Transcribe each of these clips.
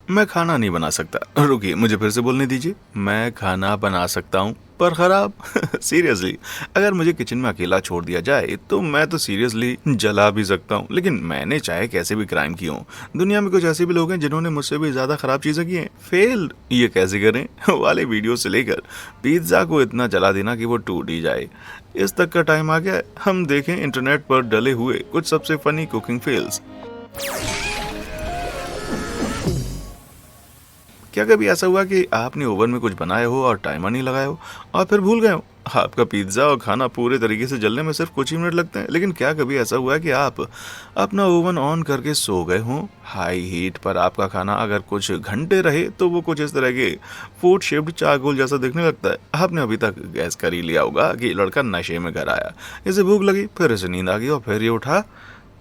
मैं खाना नहीं बना सकता। रुकिए, मुझे फिर से बोलने दीजिए। मैं खाना बना सकता हूँ, पर खराब। सीरियसली, अगर मुझे किचन में अकेला छोड़ दिया जाए तो मैं तो सीरियसली जला भी सकता हूँ। लेकिन मैंने चाहे कैसे भी क्राइम किए हों, दुनिया में कुछ ऐसे भी लोग हैं जिन्होंने मुझसे भी ज्यादा खराब चीजें की हैं। फेल ये कैसे करें वाले वीडियो से लेकर पिज्जा को इतना जला देना कि वो टूट ही जाए, इस तक का टाइम आ गया है। हम देखें इंटरनेट पर डले हुए कुछ सबसे फनी कुकिंग फेल्स। क्या कभी ऐसा हुआ कि आपने ओवन में कुछ बनाया हो और टाइमर नहीं लगाया हो और फिर भूल गए हो? आपका पिज्ज़ा और खाना पूरे तरीके से जलने में सिर्फ कुछ ही मिनट लगते हैं। लेकिन क्या कभी ऐसा हुआ है कि आप अपना ओवन ऑन करके सो गए हों? हाई हीट पर आपका खाना अगर कुछ घंटे रहे तो वो कुछ इस तरह के फूड शेप्ड चारकोल जैसा दिखने लगता है। आपने अभी तक गैस कर ही लिया होगा कि लड़का नशे में घर आया, इसे भूख लगी, फिर इसे नींद आ गई और फिर ये उठा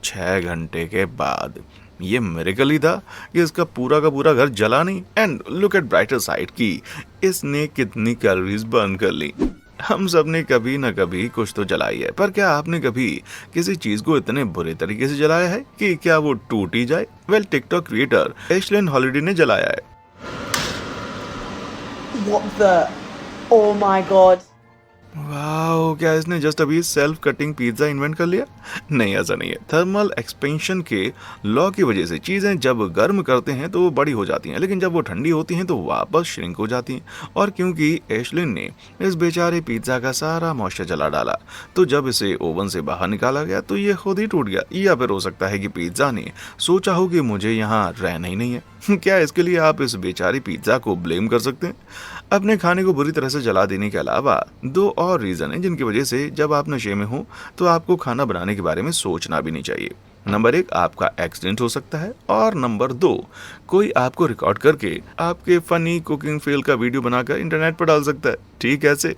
6 घंटे के बाद। ये मिरेकल ही था कि इसका पूरा का पूरा घर जला नहीं। And look at brighter side की इसने कितनी कैलोरीज बर्न कर ली। हम सब ने कभी न कभी कुछ तो जलाई है, पर क्या आपने कभी किसी चीज को इतने बुरे तरीके से जलाया है कि क्या वो टूट ही जाए? Well, TikTok creator Ashlyn Holiday ने जलाया है। What the? Oh my god. Wow, क्या इसने जस्ट अभी सेल्फ कटिंग पिज्जा इन्वेंट कर लिया? नहीं, ऐसा नहीं है। थर्मल एक्सपेंशन के लॉ की वजह से चीजें जब गर्म करते हैं तो वो बड़ी हो जाती हैं, लेकिन जब वो ठंडी होती हैं तो वापस श्रिंक हो जाती हैं। और क्योंकि एशलिन ने इस बेचारे पिज्जा का सारा मॉइस्चर जला डाला, तो जब इसे ओवन से बाहर निकाला गया तो ये खुद ही टूट गया। या फिर हो सकता है कि पिज्जा ने सोचा हो कि मुझे यहाँ रहना ही नहीं है। क्या इसके लिए आप इस बेचारी पिज्जा को ब्लेम कर सकते हैं? अपने खाने को बुरी तरह से जला देने के अलावा दो और रीजन हैं जिनकी वजह से जब आप नशे में हो तो आपको खाना बनाने के बारे में सोचना भी नहीं चाहिए। नंबर 1, आपका एक्सीडेंट हो सकता है, और नंबर 2, कोई आपको रिकॉर्ड करके आपके फनी कुकिंग फेल का वीडियो बनाकर इंटरनेट पर डाल सकता है। ठीक ऐसे।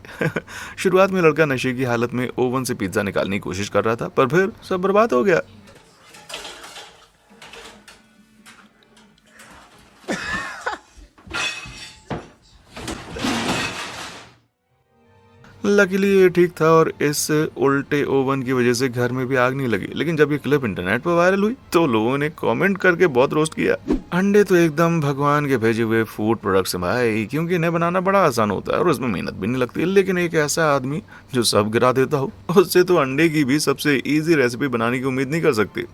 शुरुआत में लड़का नशे की हालत में ओवन से पिज्जा निकालने की कोशिश कर रहा था, पर फिर सब बर्बाद हो गया। लकीली ये ठीक था और इस उल्टे ओवन की वजह से घर में भी आग नहीं लगी। लेकिन जब ये क्लिप इंटरनेट पर वायरल हुई तो लोगों ने कमेंट करके बहुत रोस्ट किया। अंडे तो एकदम भगवान के भेजे हुए फूड प्रोडक्ट्स हैं भाई, क्योंकि इन्हें बनाना बड़ा आसान होता है और उसमें मेहनत भी नहीं लगती। लेकिन एक ऐसा आदमी जो सब गिरा देता हो, उससे तो अंडे की भी सबसे ईजी रेसिपी बनाने की उम्मीद नहीं कर सकती।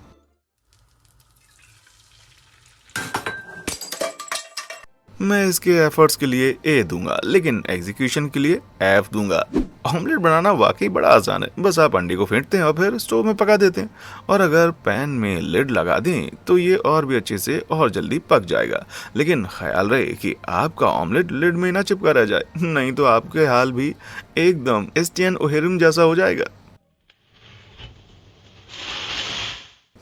मैं इसके एफर्ट्स के लिए ए दूंगा, लेकिन एग्जीक्यूशन के लिए एफ दूंगा। ऑमलेट बनाना वाकई बड़ा आसान है। बस आप अंडे को फेंटते हैं और फिर स्टोव में पका देते हैं, और अगर पैन में लिड लगा दें तो ये और भी अच्छे से और जल्दी पक जाएगा। लेकिन ख्याल रहे कि आपका ऑमलेट लिड में ना चिपका रह जाए, नहीं तो आपके हाल भी एकदम एस्टियन ओहेरिम जैसा हो जाएगा।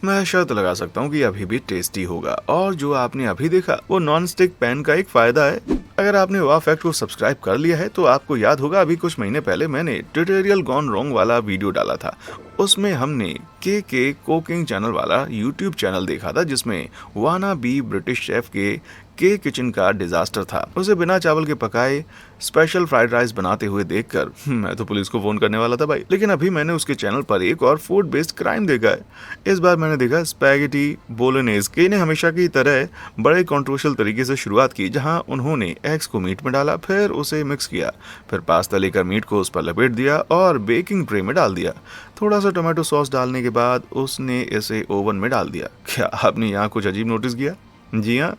मैं शर्त लगा सकता हूँ कि अभी भी टेस्टी होगा, और जो आपने अभी देखा वो नॉन स्टिक पैन का एक फायदा है। अगर आपने वाह फैक्ट को सब्सक्राइब कर लिया है तो आपको याद होगा अभी कुछ महीने पहले मैंने ट्यूटोरियल गॉन रॉन्ग वाला वीडियो डाला था। उसमें हमने के कुकिंग चैनल वाला यूट्यूब चैनल देखा था जिसमें वाना बी ब्रिटिश शेफ के किचन का डिजास्टर था। उसे बिना चावल के पकाए स्पेशल फ्राइड राइस बनाते हुए देखकर मैं तो पुलिस को फोन करने वाला था भाई। लेकिन अभी मैंने उसके चैनल पर एक और फूड बेस्ड क्राइम देखा है। इस बार मैंने देखा स्पैगेटी बोलोनेज। के ने हमेशा की तरह बड़े कंट्रोवर्शियल तरीके से शुरुआत की, जहां उन्होंने एग्स को मीट में डाला, फिर उसे मिक्स किया, फिर पास्ता लेकर मीट को उस पर लपेट दिया और बेकिंग ट्रे में डाल दिया। थोड़ा सा टोमेटो सॉस डालने के बाद उसने इसे ओवन में डाल दिया। क्या आपने यहाँ कुछ अजीब नोटिस किया? जी हाँ,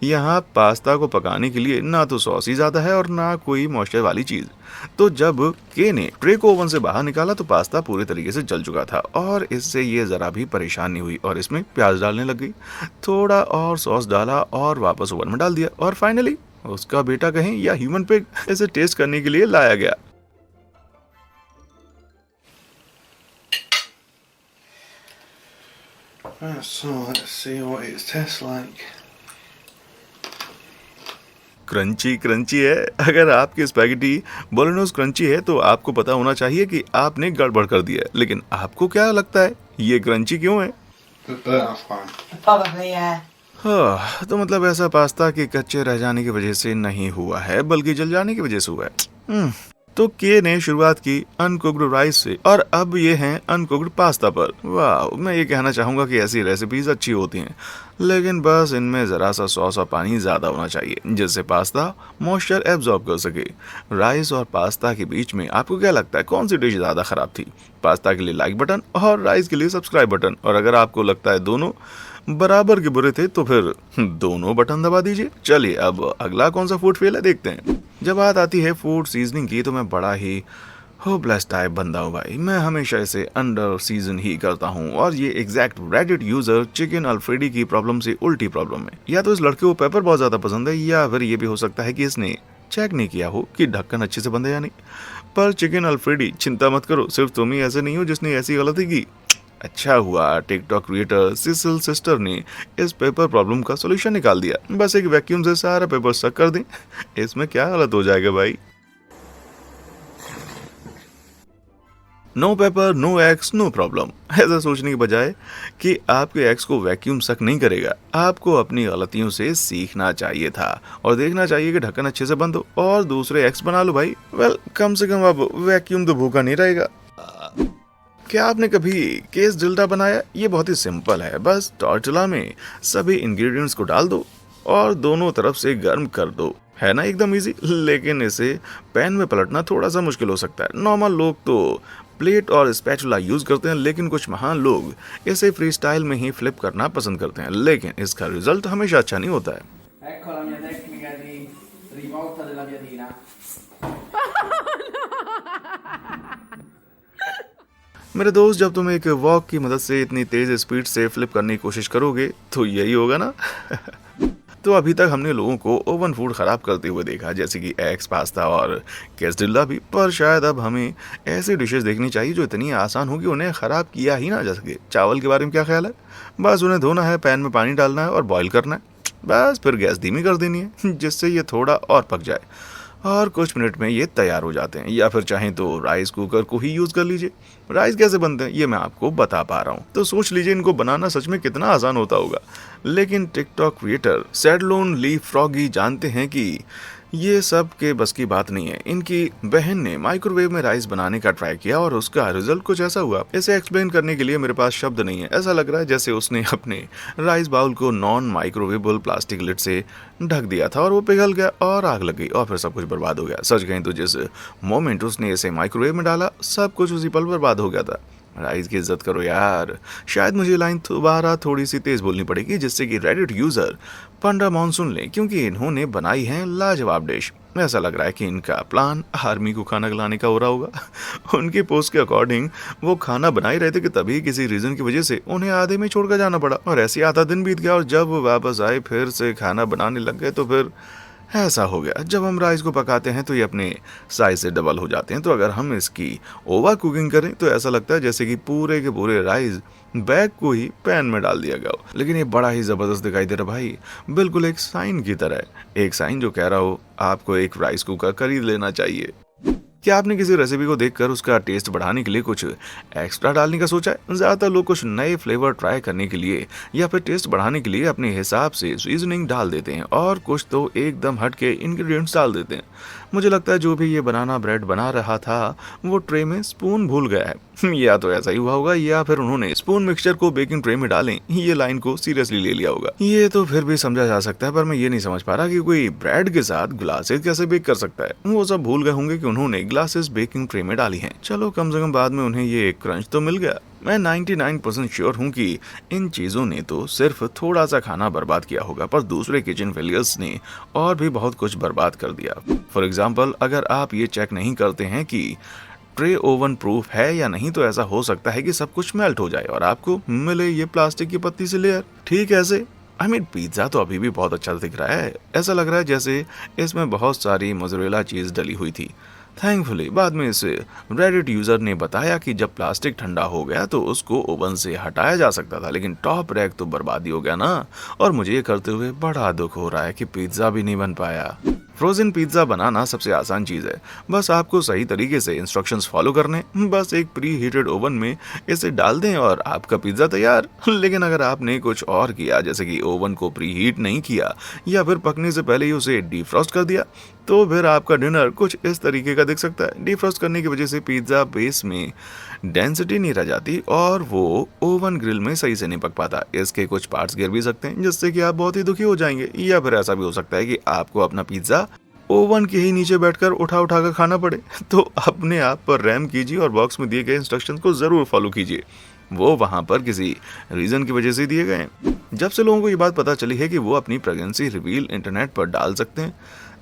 यहाँ पास्ता को पकाने के लिए ना तो सॉस ही ज़्यादा है और ना कोई मॉइस्चर वाली चीज़। तो जब के ने ट्रे को ओवन से बाहर निकाला तो पास्ता पूरे तरीके से जल चुका था, और इससे ये ज़रा भी परेशान नहीं हुई और इसमें प्याज डालने लग गई। थोड़ा और सॉस डाला और वापस ओवन में डाल दिया, और फाइनली उसका बेटा कहें या ह्यूमन पिग इसे टेस्ट करने के लिए लाया गया। So let's see what it tastes like. Crunchy crunchy है। अगर आपकी स्पैगेटी बोलोनेज क्रंची है तो आपको पता होना चाहिए कि आपने गड़बड़ कर दिया है। लेकिन आपको क्या लगता है ये क्रंची क्यों है? The burnt off one. Probably, yeah. हाँ, तो मतलब ऐसा पास्ता के कच्चे रह जाने की वजह से नहीं हुआ है, बल्कि जल जाने की वजह से हुआ है। तो के ने शुरुआत की अनकुक्ड राइस से और अब ये हैं अनकुक्ड पास्ता पर। वाह, मैं ये कहना चाहूंगा कि ऐसी रेसिपीज अच्छी होती हैं, लेकिन बस इनमें जरा सा सॉस और पानी ज्यादा होना चाहिए जिससे पास्ता मॉइस्चर एब्जॉर्ब कर सके। राइस और पास्ता के बीच में आपको क्या लगता है कौन सी डिश ज्यादा खराब थी? पास्ता के लिए लाइक बटन और राइस के लिए सब्सक्राइब बटन। और अगर आपको लगता है दोनों बराबर के बुरे थे तो फिर दोनों बटन दबा दीजिए। चलिए अब अगला कौन सा फूड फेल है देखते हैं। जब बात आती है फूड सीजनिंग की तो मैं बड़ा ही होपलेस टाइप बंदा हूँ भाई। मैं हमेशा इसे अंडर सीजन ही करता हूँ और ये एग्जैक्ट रेडिट यूजर चिकन अल्फ्रेडी की प्रॉब्लम से उल्टी प्रॉब्लम है। या तो इस लड़के को पेपर बहुत ज्यादा पसंद है या फिर ये भी हो सकता है कि इसने चेक नहीं किया हो कि ढक्कन अच्छे से बंद है या नहीं। पर चिकन अल्फ्रेडी चिंता मत करो, सिर्फ तुम ही ऐसे नहीं हो जिसने ऐसी गलती की। अच्छा हुआ टिकटॉक क्रिएटर सिसिल सिस्टर ने इस पेपर प्रॉब्लम का सॉल्यूशन निकाल दिया। बस एक वैक्यूम से सारा पेपर सक कर दें, इसमें क्या गलत हो जाएगा भाई। No paper no ex no problem. ऐसा सोचने के बजाय कि आपके एक्स को वैक्यूम सक नहीं करेगा, आपको अपनी गलतियों से सीखना चाहिए था और देखना चाहिए कि ढक्कन अच्छे से बंद हो और दूसरे एक्स बना लो भाई। वेल, कम से कम अब वैक्यूम तो भूखा नहीं रहेगा। क्या आपने कभी केस डिल्डा बनाया? ये बहुत ही सिंपल है, बस टॉर्टिला में सभी इंग्रेडिएंट्स को डाल दो और दोनों तरफ से गर्म कर दो, है ना एकदम इजी। लेकिन इसे पैन में पलटना थोड़ा सा मुश्किल हो सकता है। नॉर्मल लोग तो प्लेट और स्पैचुला यूज करते हैं, लेकिन कुछ महान लोग इसे फ्री स्टाइल में ही फ्लिप करना पसंद करते हैं, लेकिन इसका रिजल्ट हमेशा अच्छा नहीं होता है। Ecco la mia tecnica di rivolta della piadina. मेरे दोस्त, जब तुम एक वॉक की मदद से इतनी तेज स्पीड से फ्लिप करने की कोशिश करोगे तो यही होगा ना। तो अभी तक हमने लोगों को ओवन फूड खराब करते हुए देखा, जैसे कि एग्स, पास्ता और quesadilla भी, पर शायद अब हमें ऐसी डिशेस देखनी चाहिए जो इतनी आसान हो कि उन्हें खराब किया ही ना जा सके। चावल के बारे में क्या ख्याल है? बस उन्हें धोना है, पैन में पानी डालना है और बॉईल करना है, बस फिर गैस धीमी कर देनी है जिससे ये थोड़ा और पक जाए और कुछ मिनट में ये तैयार हो जाते हैं। या फिर चाहें तो राइस कुकर को ही यूज कर लीजिए। राइस कैसे बनते हैं ये मैं आपको बता पा रहा हूँ, तो सोच लीजिए इनको बनाना सच में कितना आसान होता होगा। लेकिन टिकटॉक क्रिएटर सैडलोन ली फ्रॉगी जानते हैं कि ये सब के बस की बात नहीं है। इनकी बहन ने माइक्रोवेव में राइस बनाने का ट्राई किया और उसका रिजल्ट कुछ ऐसा हुआ। इसे एक्सप्लेन करने के लिए मेरे पास शब्द नहीं है। ऐसा लग रहा है जैसे उसने अपने राइस बाउल को नॉन माइक्रोवेबल प्लास्टिक लिड से ढक दिया था और वो पिघल गया और आग लग गई और फिर सब कुछ बर्बाद हो गया। सच कहें तो जिस मोमेंट उसने इसे माइक्रोवेव में डाला सब कुछ उसी पल बर्बाद हो गया था। राइस की इज्जत करो यार। शायद मुझे लाइन दोबारा थोड़ी सी तेज बोलनी पड़ेगी जिससे कि रेडिट यूजर पंडा मानसून ले, क्योंकि इन्होंने बनाई है लाजवाब डिश। ऐसा लग रहा है कि इनका प्लान आर्मी को खाना खिलाने का हो रहा होगा। उनकी पोस्ट के अकॉर्डिंग वो खाना बना ही रहे थे कि तभी किसी रीजन की वजह से उन्हें आधे में छोड़कर जाना पड़ा और ऐसे आधा दिन बीत गया और जब वो वापस आए फिर से खाना बनाने लग गए तो फिर ऐसा हो गया। जब हम राइस को पकाते हैं तो ये अपने साइज से डबल हो जाते हैं, तो अगर हम इसकी ओवर कुकिंग करें तो ऐसा लगता है जैसे कि पूरे के पूरे राइस बैग को ही पैन में डाल दिया गया हो। लेकिन ये बड़ा ही जबरदस्त दिखाई दे रहा भाई, बिल्कुल एक साइन की तरह है। एक साइन जो कह रहा हो आपको एक राइस कुकर खरीद लेना चाहिए। क्या आपने किसी रेसिपी को देखकर उसका टेस्ट बढ़ाने के लिए कुछ एक्स्ट्रा डालने का सोचा है? ज्यादातर लोग कुछ नए फ्लेवर ट्राई करने के लिए या फिर टेस्ट बढ़ाने के लिए अपने हिसाब से सीजनिंग डाल देते हैं और कुछ तो एकदम हट के इंग्रेडिएंट्स डाल देते हैं। मुझे लगता है जो भी ये बनाना ब्रेड बना रहा था वो ट्रे में स्पून भूल गया है। या तो ऐसा ही हुआ होगा या फिर उन्होंने स्पून मिक्सचर को बेकिंग ट्रे में डालें ये लाइन को सीरियसली ले लिया होगा। ये तो फिर भी समझा जा सकता है, पर मैं ये नहीं समझ पा रहा कि कोई ब्रेड के साथ ग्लासेस कैसे बेक कर सकता है। वो सब भूल गए होंगे कि उन्होंने ग्लासेस बेकिंग ट्रे में डाली हैं। चलो कम से कम बाद में उन्हें ये क्रंच तो मिल गया। मैं 99% श्योर हूँ कि इन चीज़ों ने तो सिर्फ थोड़ा सा खाना बर्बाद किया होगा, पर दूसरे किचन फेलियर्स ने और भी बहुत कुछ बर्बाद कर दिया। फॉर एग्जाम्पल, अगर आप ये चेक नहीं करते हैं कि ट्रे ओवन प्रूफ है या नहीं तो ऐसा हो सकता है कि सब कुछ मेल्ट हो जाए और आपको मिले ये प्लास्टिक की पत्ती से लेयर। ठीक ऐसे पिज्जा तो अभी भी बहुत अच्छा दिख रहा है। ऐसा लग रहा है जैसे इसमें बहुत सारी मोज़रेला चीज़ डली हुई थी। थैंकफुली बाद में इस रेडिट यूजर ने बताया कि जब प्लास्टिक ठंडा हो गया तो उसको ओवन से हटाया जा सकता था, लेकिन टॉप रैक तो बर्बादी हो गया ना। और मुझे ये करते हुए बड़ा दुख हो रहा है कि पिज्जा भी नहीं बन पाया। फ्रोजन पिज्जा बनाना सबसे आसान चीज है। बस आपको सही तरीके से इंस्ट्रक्शंस फॉलो करने, बस एक प्री हीटेड ओवन में इसे डाल दें और आपका पिज्जा तैयार। लेकिन अगर आपने कुछ और किया, जैसे कि ओवन को प्री हीट नहीं किया या फिर पकने से पहले ही उसे डीफ्रॉस्ट कर दिया, तो फिर आपका डिनर कुछ इस तरीके का दिख सकता है। डीफ्रॉस्ट करने की वजह से पिज्जा बेस में डेंसिटी नहीं रह जाती और वो ओवन ग्रिल में सही से नहीं पक पाता। इसके कुछ पार्ट्स गिर भी सकते हैं, जिससे कि आप बहुत ही दुखी हो जाएंगे। या फिर ऐसा भी हो सकता है कि आपको अपना पिज्जा ओवन के ही नीचे बैठकर उठा उठा कर खाना पड़े। तो अपने आप पर रहम कीजिए और बॉक्स में दिए गए इंस्ट्रक्शंस को जरूर फॉलो कीजिए। वो वहां पर किसी रीजन की वजह से दिए गए हैं। जब से लोगों को ये बात पता चली है कि वो अपनी प्रेगनेंसी रिवील इंटरनेट पर डाल सकते हैं,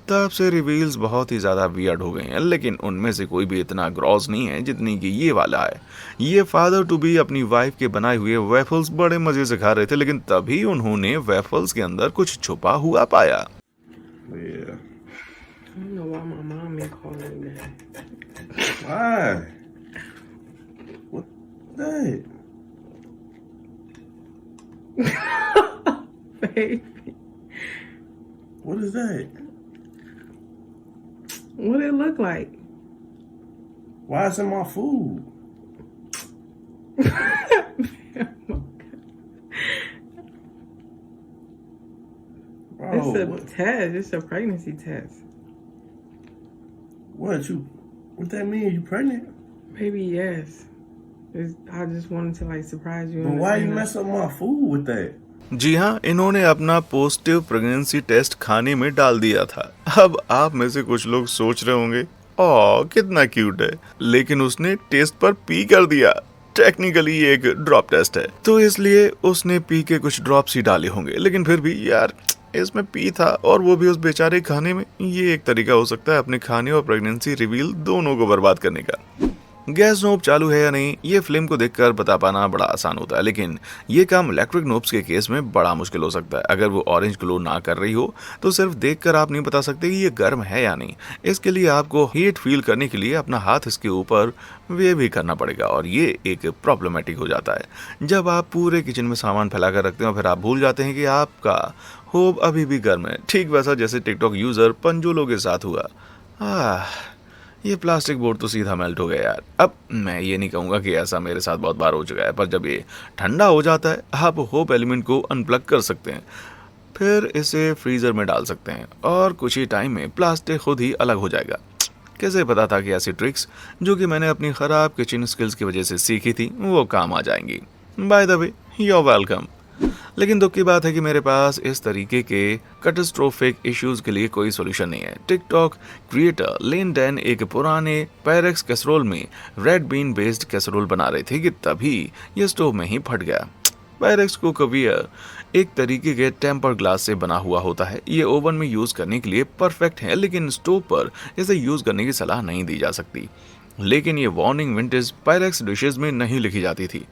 तब से रिवील्स बहुत ही ज़्यादा वियर्ड हो गए हैं। लेकिन उनमें से कोई भी इतना ग्रॉस नहीं है जितनी कि ये वाला है। ये फादर टू बी अपनी वाइफ के बनाए हुए वेफल्स बड़े मज़े से खा रहे थे, लेकिन तभी उन्होंने वेफल्स के अंदर कुछ छुपा हुआ पाया। Yeah. I don't know why my mom is calling that. Why? What that? Baby, What is that? what it look like? Why is it my food? Bro, It's a what, test. It's a pregnancy test. what that mean? You pregnant? Baby, yes. I just wanted to like surprise you. But and- why you and- mess up my food with that? जी हाँ, इन्होंने अपना positive pregnancy test खाने में डाल दिया था। अब आप में से कुछ लोग सोच रहे होंगे, ओह कितना क्यूट है, लेकिन उसने टेस्ट पर पी कर दिया। टेक्निकली ये एक ड्रॉप टेस्ट है, तो इसलिए उसने पी के कुछ ड्रॉप्स ही डाले होंगे। लेकिन फिर भी यार, इसमें पी था और वो भी उस बेचारे खाने में। ये एक तरीका हो सकता है अपने खाने और प्रेगनेंसी रिवील दोनों को बर्बाद करने का। गैस नोब चालू है या नहीं, ये फिल्म को देखकर बता पाना बड़ा आसान होता है, लेकिन ये काम इलेक्ट्रिक नोब्स के केस में बड़ा मुश्किल हो सकता है। अगर वो ऑरेंज ग्लो ना कर रही हो तो सिर्फ देखकर आप नहीं बता सकते कि ये गर्म है या नहीं। इसके लिए आपको हीट फील करने के लिए अपना हाथ इसके ऊपर वेव भी करना पड़ेगा, और ये एक प्रॉब्लमेटिक हो जाता है। जब आप पूरे किचन में सामान फैला कर रखते हैं, फिर आप भूल जाते हैं कि आपका होब अभी भी गर्म है। ठीक वैसा जैसे टिकटॉक यूजर पंजोलो के साथ हुआ। ये प्लास्टिक बोर्ड तो सीधा मेल्ट हो गया यार। अब मैं ये नहीं कहूँगा कि ऐसा मेरे साथ बहुत बार हो चुका है, पर जब ये ठंडा हो जाता है, आप होप एलिमेंट को अनप्लग कर सकते हैं, फिर इसे फ्रीज़र में डाल सकते हैं और कुछ ही टाइम में प्लास्टिक खुद ही अलग हो जाएगा। कैसे पता था कि ऐसी ट्रिक्स जो कि मैंने अपनी ख़राब किचन स्किल्स की वजह से सीखी थी वो काम आ जाएंगी। By the way, you are welcome. लेकिन दुख की बात है कि मेरे पास इस तरीके के कैटास्ट्रोफिक इश्यूज के लिए कोई सोल्यूशन नहीं है। टिकटॉक क्रिएटर लेन डैन एक पुराने पायरेक्स कैसरोल में रेड बीन बेस्ड कैसरोल बना रहे थे कि तभी ये स्टोव में ही फट गया। पायरेक्स कुकवेयर एक तरीके के टेम्पर ग्लास से बना हुआ होता है। ये ओवन में यूज करने के लिए परफेक्ट है, लेकिन स्टोव पर इसे यूज करने की सलाह नहीं दी जा सकती। लेकिन ये वार्निंग विंटेज पायरेक्स डिशेज में नहीं लिखी जाती थी,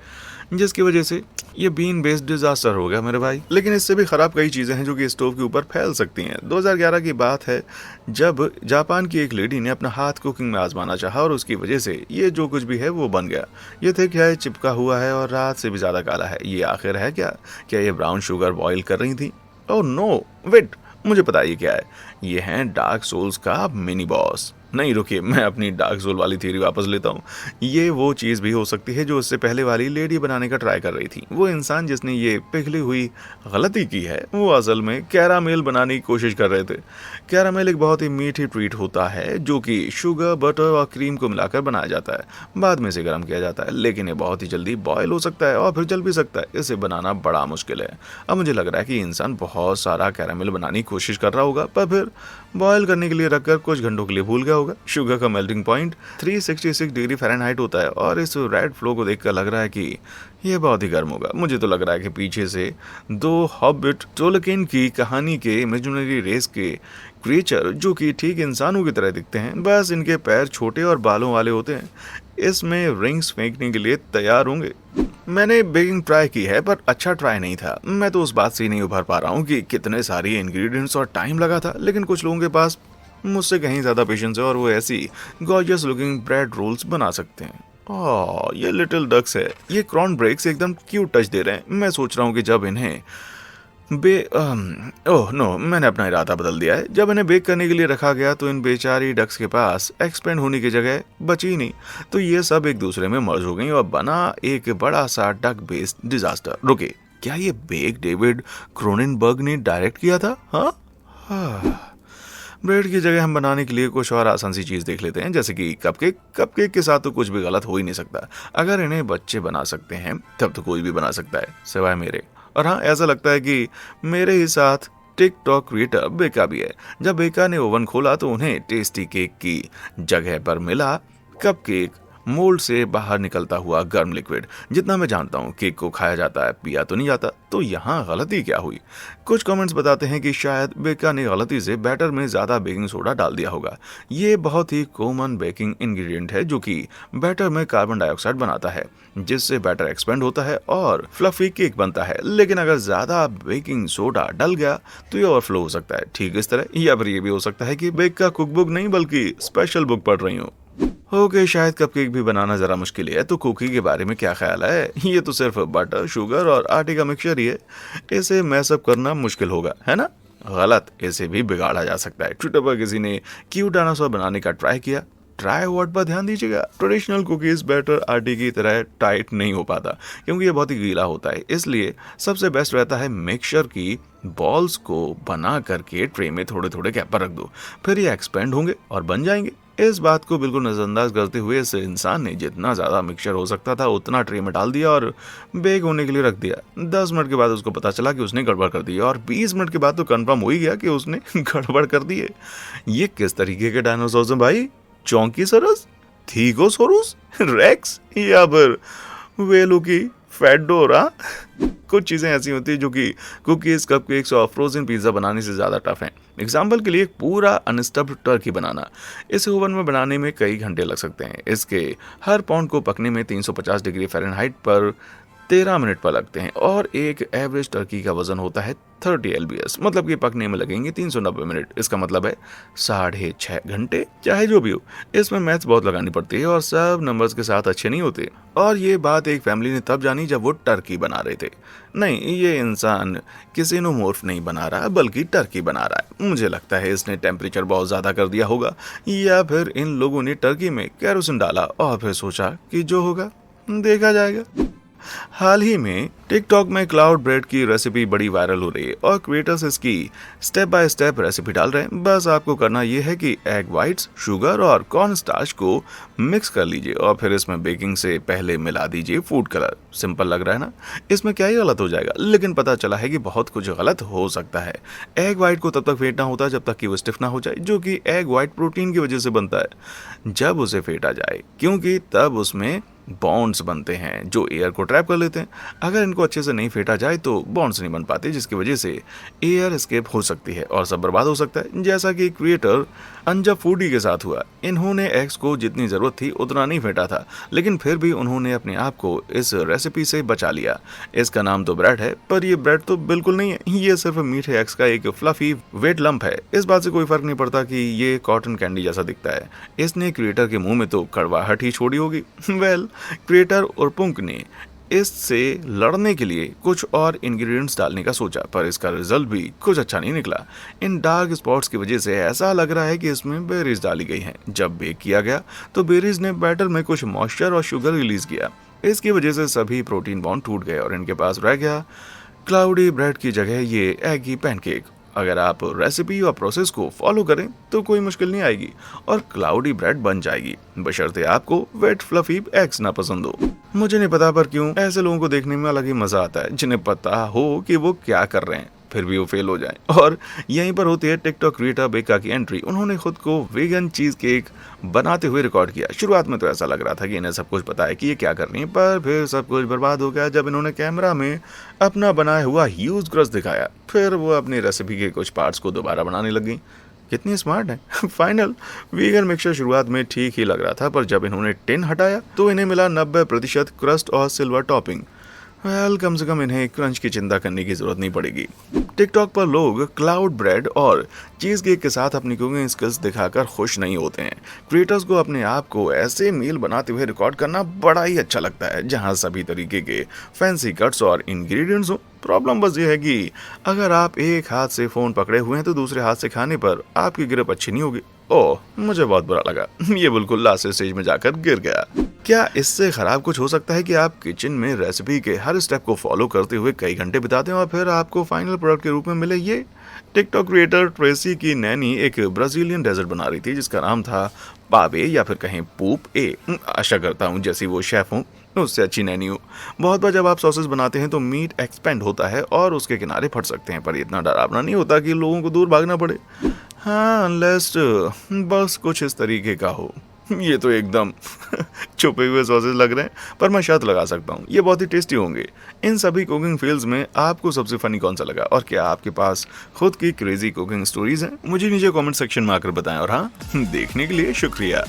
जिसकी वजह से ये बीन बेस्ड डिजास्टर हो गया मेरे भाई। लेकिन इससे भी खराब कई चीज़ें हैं जो कि स्टोव के ऊपर फैल सकती हैं। 2011 की बात है जब जापान की एक लेडी ने अपना हाथ कुकिंग में आजमाना चाहा और उसकी वजह से ये जो कुछ भी है वो बन गया। ये थे क्या, है चिपका हुआ है और रात से भी ज़्यादा काला है। ये आखिर है क्या? क्या ये ब्राउन शुगर बॉईल कर रही थी? ओह नो, वेट, मुझे पता ये क्या है। ये हैं डार्क सोल्स का मिनी बॉस। नहीं रुकिए, मैं अपनी डार्क सोल वाली थ्योरी वापस लेता हूँ। ये वो चीज़ भी हो सकती है जो उससे पहले वाली लेडी बनाने का ट्राई कर रही थी। वो इंसान जिसने ये पिघली हुई गलती की है वो असल में कैरामेल बनाने की कोशिश कर रहे थे। कैरामेल एक बहुत ही मीठी ट्रीट होता है जो कि शुगर, बटर और क्रीम को मिलाकर बनाया जाता है। बाद में इसे गर्म किया जाता है, लेकिन ये बहुत ही जल्दी बॉयल हो सकता है और फिर जल भी सकता है। इसे बनाना बड़ा मुश्किल है। अब मुझे लग रहा है कि इंसान बहुत सारा कैरामेल बनाने की कोशिश कर रहा होगा, पर फिर बॉयल करने के लिए रखकर कुछ घंटों के लिए भूल गया होगा। शुगर का मेल्टिंग पॉइंट 366 डिग्री फ़ारेनहाइट होता है और इस रेड फ्लो को देखकर लग रहा है कि ये बहुत ही गर्म होगा। मुझे तो लग रहा है कि पीछे से दो हॉबिट टोलकिन की कहानी के इमेजिनरी रेस के क्रिएचर जो कि ठीक इंसानों की तरह दिखते हैं, बस इनके पैर छोटे और बालों वाले होते हैं, इसमें रिंग्स फेंकने के लिए तैयार होंगे। मैंने बेकिंग ट्राई की है पर अच्छा ट्राई नहीं था। मैं तो उस बात से नहीं उभर पा रहा हूँ कि कितने सारे इंग्रेडिएंट्स और टाइम लगा था, लेकिन कुछ लोगों के पास मुझसे कहीं ज़्यादा पेशेंस है और वो ऐसी गॉर्जियस लुकिंग ब्रेड रोल्स बना सकते हैं। ओह, ये लिटिल डक्स है। ये क्रॉन ब्रेक्स एकदम क्यूट टच दे रहे हैं। मैं सोच रहा हूँ कि जब इन्हें ओह नो, मैंने अपना इरादा बदल दिया है। जब इन्हें बेक करने के लिए रखा गया तो इन बेचारी डक्स के पास एक्सपेंड होने की जगह बची ही नहीं, तो ये सब एक दूसरे में मर्ज हो गई और बना एक बड़ा सा डक बेस्ड डिजास्टर। रुके, क्या ये बेक डेविड क्रोनेनबर्ग ने डायरेक्ट किया था? हाँ, ब्रेड की जगह हम बनाने के लिए कुछ और आसान सी चीज देख लेते हैं, जैसे कि कपकेक। कपकेक के साथ तो कुछ भी गलत हो ही नहीं सकता। अगर इन्हें बच्चे बना सकते हैं तब तो कोई भी बना सकता है, सिवाय मेरे। और हाँ, ऐसा लगता है कि मेरे ही साथ टिकटॉक क्रिएटर बेका भी है। जब बेका ने ओवन खोला तो उन्हें टेस्टी केक की जगह पर मिला कपकेक, मोल्ड से बाहर निकलता हुआ गर्म लिक्विड। जितना मैं जानता हूँ केक को खाया जाता है, पिया तो नहीं जाता। तो यहाँ गलती क्या हुई? कुछ कमेंट्स बताते हैं कि शायद बेका ने गलती से बैटर में ज्यादा बेकिंग सोडा डाल दिया होगा। ये बहुत ही कॉमन बेकिंग इंग्रेडिएंट है जो कि बैटर में कार्बन डाइऑक्साइड बनाता है, जिससे बैटर एक्सपेंड होता है और फ्लफी केक बनता है। लेकिन अगर ज्यादा बेकिंग सोडा डल गया तो ये ओवरफ्लो हो सकता है, ठीक इस तरह। या फिर ये भी हो सकता है कि बेक का कुकबुक नहीं बल्कि स्पेशल बुक पढ़ रही हूँ। ओके, शायद कपकेक भी बनाना जरा मुश्किल है। तो कुकी के बारे में क्या ख्याल है? ये तो सिर्फ बटर, शुगर और आटे का मिक्सचर ही है। इसे मैसअप करना मुश्किल होगा, है ना? गलत, इसे भी बिगाड़ा जा सकता है। ट्विटर पर किसी ने क्यूट डायनासोर बनाने का ट्राई किया। ट्राई वर्ड पर ध्यान दीजिएगा। ट्रेडिशनल कुकीज बैटर आटे की तरह टाइट नहीं हो पाता, क्योंकि ये बहुत ही गीला होता है। इसलिए सबसे बेस्ट रहता है मिक्सचर की बॉल्स को बना करके ट्रे में थोड़े थोड़े गैप पर रख दो, फिर ये एक्सपेंड होंगे और बन जाएंगे। इस बात को बिल्कुल नजरअंदाज करते हुए इस इंसान ने जितना ज्यादा मिक्सचर हो सकता था उतना ट्रे में डाल दिया और बेक होने के लिए रख दिया। 10 मिनट के बाद उसको पता चला कि उसने गड़बड़ कर दी, और 20 मिनट के बाद तो कंफर्म हो ही गया कि उसने गड़बड़ कर दी है। ये किस तरीके के डायनासोर हैं भाई? चौंकीसोरस, थीगोसोरस, रेक्स या फिर वेलुकी फेडोरा? कुछ चीजें ऐसी होती है जो कि कुकीज, कपकेक्स और फ्रोजन पिज्जा बनाने से ज्यादा टफ हैं। एग्जाम्पल के लिए एक पूरा अनस्टफ्ड टर्की बनाना। इसे ओवन में बनाने में कई घंटे लग सकते हैं। इसके हर पाउंड को पकने में 350 डिग्री फ़ारेनहाइट पर 13 मिनट पर लगते हैं, और एक एवरेज टर्की का वजन होता है 30 LBS, मतलब कि पकने में लगेंगे 390 मिनट। इसका मतलब है 6.5 घंटे। चाहे जो भी हो, इसमें मैथ्स बहुत लगानी पड़ती है और सब नंबर्स के साथ अच्छे नहीं होते। और ये बात एक फैमिली ने तब जानी जब वो टर्की बना रहे थे। नहीं, ये इंसान किसिनोमोर्फ नहीं बना रहा बल्कि टर्की बना रहा है। मुझे लगता है इसने टेम्परेचर बहुत ज्यादा कर दिया होगा, या फिर इन लोगों ने टर्की में केरोसिन डाला और फिर सोचा कि जो होगा देखा जाएगा। हाल ही में टिकटॉक में क्लाउड ब्रेड की रेसिपी बड़ी वायरल हो रही है और क्रिएटर्स इसकी स्टेप बाय स्टेप रेसिपी डाल रहे हैं। बस आपको करना यह है कि एग वाइट्स, शुगर और कॉर्न स्टार्च को मिक्स कर लीजिए और फिर इसमें बेकिंग से पहले मिला दीजिए फूड कलर। सिंपल लग रहा है ना? इसमें क्या ही गलत हो जाएगा? लेकिन पता चला है कि बहुत कुछ गलत हो सकता है। एग वाइट को तब तक फेंटना होता है जब तक कि वो स्टिफ ना हो जाए, जो कि एग वाइट प्रोटीन की वजह से बनता है। जब उसे फेंटा जाए, क्योंकि तब उसमें बॉन्ड्स बनते हैं जो एयर को ट्रैप कर लेते हैं। अगर इनको अच्छे से नहीं फेंटा जाए तो बॉन्ड्स नहीं बन पाते, जिसकी वजह से एयर एस्केप हो सकती है और सब बर्बाद हो सकता है, जैसा कि क्रिएटर अंजा फूडी के साथ हुआ। इन्होंने एग्स को जितनी जरूरत थी उतना नहीं फेंटा था, लेकिन फिर भी उन्होंने अपने आप को इस रेसिपी से बचा लिया। इसका नाम तो ब्रेड है, पर ये ब्रेड तो बिल्कुल नहीं है। ये सिर्फ मीठे एग्स का एक फ्लफी वेट लंप है। इस बात से कोई फर्क नहीं पड़ता कि ये कॉटन कैंडी जैसा दिखता है। इसने क्रिएटर के मुंह में तो कड़वाहट ही छोड़ी होगी। वेल, क्रिएटर उरपुंक ने इससे लड़ने के लिए कुछ और इंग्रेडिएंट्स डालने का सोचा, पर इसका रिजल्ट भी कुछ अच्छा नहीं निकला। इन डार्क स्पॉट्स की वजह से ऐसा लग रहा है कि इसमें बेरीज डाली गई हैं। जब बेक किया गया तो बेरीज ने बैटर में कुछ मॉइस्चर और शुगर रिलीज किया। इसकी वजह से सभी प्रोटीन बॉन्ड टूट गए और इनके पास रह गया क्लाउडी ब्रेड की जगह ये एगी पैनकेक। अगर आप रेसिपी और प्रोसेस को फॉलो करें तो कोई मुश्किल नहीं आएगी और क्लाउडी ब्रेड बन जाएगी, बशर्ते आपको वेट फ्लफी एग्स ना पसंद हो। मुझे नहीं पता, पर क्यों ऐसे लोगों को देखने में अलग ही मजा आता है, जिन्हें पता हो कि वो क्या कर रहे हैं फिर भी वो फेल हो जाए। और यहीं पर होती है टिकटॉक क्रिएटर बेका की एंट्री। उन्होंने खुद को वेगन चीज केक बनाते हुए रिकॉर्ड किया। शुरुआत में तो ऐसा लग रहा था कि इन्हें सब कुछ पता है कि ये क्या कर रही है, पर फिर सब कुछ बर्बाद हो गया जब इन्होंने कैमरा में अपना बनाया हुआ ह्यूज क्रस्ट दिखाया। फिर वो अपनी रेसिपी के कुछ पार्ट्स को दोबारा बनाने लगी। कितनी स्मार्ट है। फाइनल वीगन मिक्सचर शुरुआत में ठीक ही लग रहा था, पर जब इन्होंने टिन हटाया तो इन्हें मिला 90% क्रस्ट और सिल्वर टॉपिंग। वेल, कम से कम इन्हें क्रंच की चिंता करने की जरूरत नहीं पड़ेगी। टिकटॉक पर लोग क्लाउड ब्रेड और चीज केक के साथ अपनी कुकिंग स्किल्स दिखाकर खुश नहीं होते हैं। क्रिएटर्स को अपने आप को ऐसे मील बनाते हुए रिकॉर्ड करना बड़ा ही अच्छा लगता है, जहां सभी तरीके के फैंसी कट्स और इंग्रेडिएंट्स हो। प्रॉब्लम बस ये है कि अगर आप एक हाथ से फोन पकड़े हुए हैं तो दूसरे हाथ से खाने पर आपकी ग्रिप अच्छी नहीं होगी। ओह, मुझे बहुत बुरा लगा, ये बिल्कुल लास्ट स्टेज में जाकर गिर गया। क्या इससे खराब कुछ हो सकता है कि आप किचन में रेसिपी के हर स्टेप को फॉलो करते हुए कई घंटे बिताते हैं और फिर आपको फाइनल प्रोडक्ट के रूप में मिले ये? टिकटॉक क्रिएटर ट्रेसी की नैनी एक ब्राजीलियन डेजर्ट बना रही थी जिसका नाम था पावे या फिर कहें पूप ए। आशा करता हूँ जैसी वो शेफ हूँ उससे अच्छी नैनी हो। बहुत बार जब आप सॉसेस बनाते हैं तो मीट एक्सपेंड होता है और उसके किनारे फट सकते हैं, पर इतना डरावना नहीं होता कि लोगों को दूर भागना पड़े। हाँ, अनलेस बस कुछ इस तरीके का हो। ये तो एकदम छुपे हुए सॉसेस लग रहे हैं, पर मैं शर्त लगा सकता हूँ ये बहुत ही टेस्टी होंगे। इन सभी कुकिंग फील्ड्स में आपको सबसे फनी कौन सा लगा और क्या आपके पास खुद की क्रेजी कुकिंग स्टोरीज हैं? मुझे नीचे कमेंट सेक्शन में आकर बताएं। और हाँ, देखने के लिए शुक्रिया।